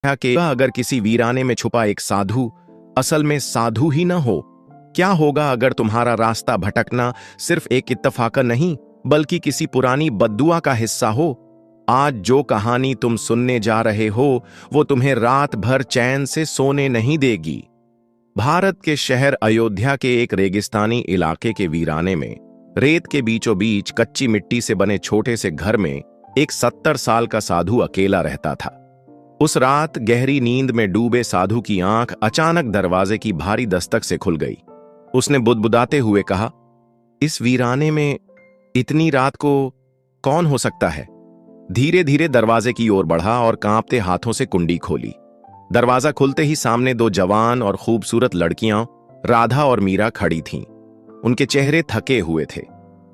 कि अगर किसी वीराने में छुपा एक साधु असल में साधु ही न हो, क्या होगा अगर तुम्हारा रास्ता भटकना सिर्फ एक इत्तफाक नहीं बल्कि किसी पुरानी बद्दुआ का हिस्सा हो। आज जो कहानी तुम सुनने जा रहे हो वो तुम्हें रात भर चैन से सोने नहीं देगी। भारत के शहर अयोध्या के एक रेगिस्तानी इलाके के वीराने में रेत के बीचों बीच कच्ची मिट्टी से बने छोटे से घर में एक 70 साल का साधु अकेला रहता था। उस रात गहरी नींद में डूबे साधु की आंख अचानक दरवाजे की भारी दस्तक से खुल गई। उसने बुदबुदाते हुए कहा, इस वीराने में इतनी रात को कौन हो सकता है? धीरे धीरे दरवाजे की ओर बढ़ा और कांपते हाथों से कुंडी खोली। दरवाजा खुलते ही सामने दो जवान और खूबसूरत लड़कियां राधा और मीरा खड़ी थीं। उनके चेहरे थके हुए थे,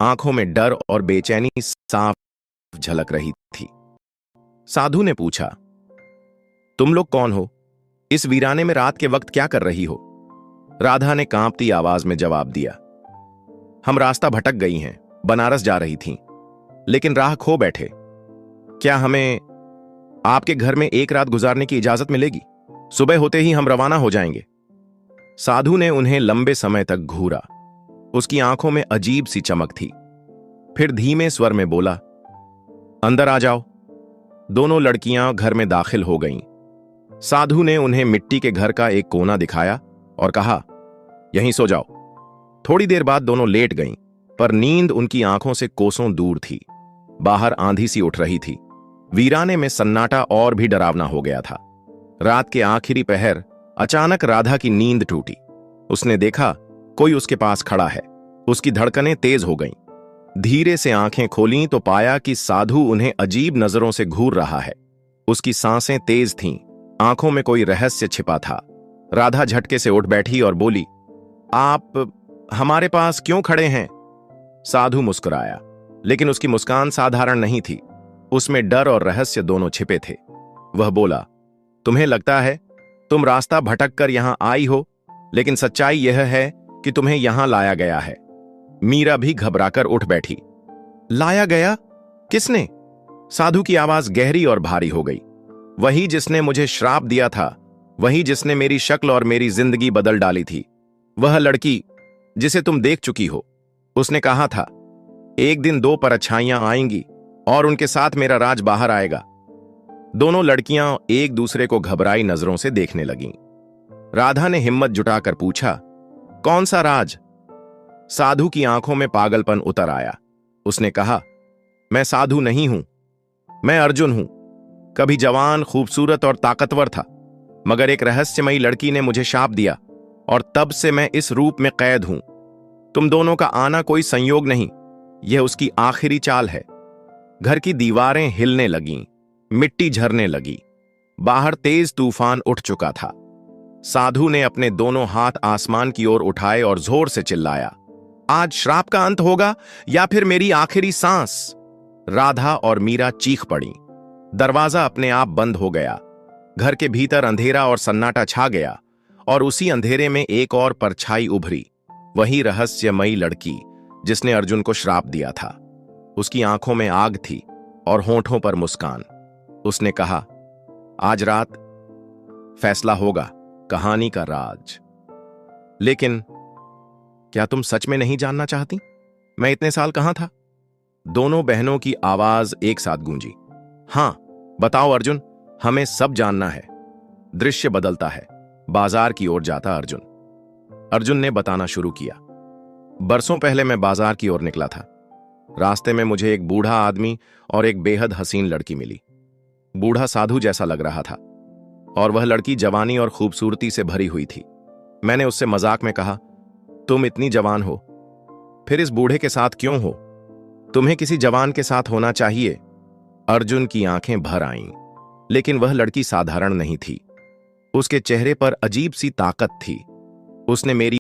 आंखों में डर और बेचैनी साफ झलक रही थी। साधु ने पूछा, तुम लोग कौन हो? इस वीराने में रात के वक्त क्या कर रही हो? राधा ने कांपती आवाज में जवाब दिया, हम रास्ता भटक गई हैं, बनारस जा रही थीं, लेकिन राह खो बैठे। क्या हमें आपके घर में एक रात गुजारने की इजाजत मिलेगी? सुबह होते ही हम रवाना हो जाएंगे। साधु ने उन्हें लंबे समय तक घूरा। उसकी आंखों में अजीब सी चमक थी। फिर धीमे स्वर में बोला, अंदर आ जाओ। दोनों लड़कियां घर में दाखिल हो गईं। साधु ने उन्हें मिट्टी के घर का एक कोना दिखाया और कहा, यहीं सो जाओ। थोड़ी देर बाद दोनों लेट गईं, पर नींद उनकी आंखों से कोसों दूर थी। बाहर आंधी सी उठ रही थी। वीराने में सन्नाटा और भी डरावना हो गया था। रात के आखिरी पहर अचानक राधा की नींद टूटी। उसने देखा कोई उसके पास खड़ा है। उसकी धड़कनें तेज हो गईं। धीरे से आंखें खोलीं तो पाया कि साधु उन्हें अजीब नजरों से घूर रहा है। उसकी सांसें तेज थीं, आंखों में कोई रहस्य छिपा था। राधा झटके से उठ बैठी और बोली, आप हमारे पास क्यों खड़े हैं? साधु मुस्कुराया, लेकिन उसकी मुस्कान साधारण नहीं थी। उसमें डर और रहस्य दोनों छिपे थे। वह बोला, तुम्हें लगता है तुम रास्ता भटक कर यहां आई हो, लेकिन सच्चाई यह है कि तुम्हें यहां लाया गया है। मीरा भी घबराकर उठ बैठी। लाया गया? किसने? साधु की आवाज गहरी और भारी हो गई। वही जिसने मुझे श्राप दिया था, वही जिसने मेरी शक्ल और मेरी जिंदगी बदल डाली थी। वह लड़की जिसे तुम देख चुकी हो। उसने कहा था, एक दिन दो परछाइयां आएंगी और उनके साथ मेरा राज बाहर आएगा। दोनों लड़कियां एक दूसरे को घबराई नजरों से देखने लगीं। राधा ने हिम्मत जुटाकर पूछा, कौन सा राज? साधु की आंखों में पागलपन उतर आया। उसने कहा, मैं साधु नहीं हूं, मैं अर्जुन हूं। कभी जवान, खूबसूरत और ताकतवर था, मगर एक रहस्यमयी लड़की ने मुझे शाप दिया और तब से मैं इस रूप में कैद हूं। तुम दोनों का आना कोई संयोग नहीं, यह उसकी आखिरी चाल है। घर की दीवारें हिलने लगीं, मिट्टी झरने लगी। बाहर तेज तूफान उठ चुका था। साधु ने अपने दोनों हाथ आसमान की ओर उठाए और जोर से चिल्लाया, आज श्राप का अंत होगा या फिर मेरी आखिरी सांस। राधा और मीरा चीख पड़ी। दरवाजा अपने आप बंद हो गया। घर के भीतर अंधेरा और सन्नाटा छा गया और उसी अंधेरे में एक और परछाई उभरी, वही रहस्यमयी लड़की जिसने अर्जुन को श्राप दिया था। उसकी आंखों में आग थी और होंठों पर मुस्कान। उसने कहा, आज रात फैसला होगा कहानी का राज। लेकिन क्या तुम सच में नहीं जानना चाहती मैं इतने साल कहां था? दोनों बहनों की आवाज एक साथ गूंजी। हां, बताओ अर्जुन, हमें सब जानना है। दृश्य बदलता है। बाजार की ओर जाता अर्जुन। अर्जुन ने बताना शुरू किया। बरसों पहले मैं बाजार की ओर निकला था। रास्ते में मुझे एक बूढ़ा आदमी और एक बेहद हसीन लड़की मिली। बूढ़ा साधु जैसा लग रहा था और वह लड़की जवानी और खूबसूरती से भरी हुई थी। मैंने उससे मजाक में कहा, तुम इतनी जवान हो, फिर इस बूढ़े के साथ क्यों हो? तुम्हें किसी जवान के साथ होना चाहिए। अर्जुन की आंखें भर आईं, लेकिन वह लड़की साधारण नहीं थी। उसके चेहरे पर अजीब सी ताकत थी। उसने मेरी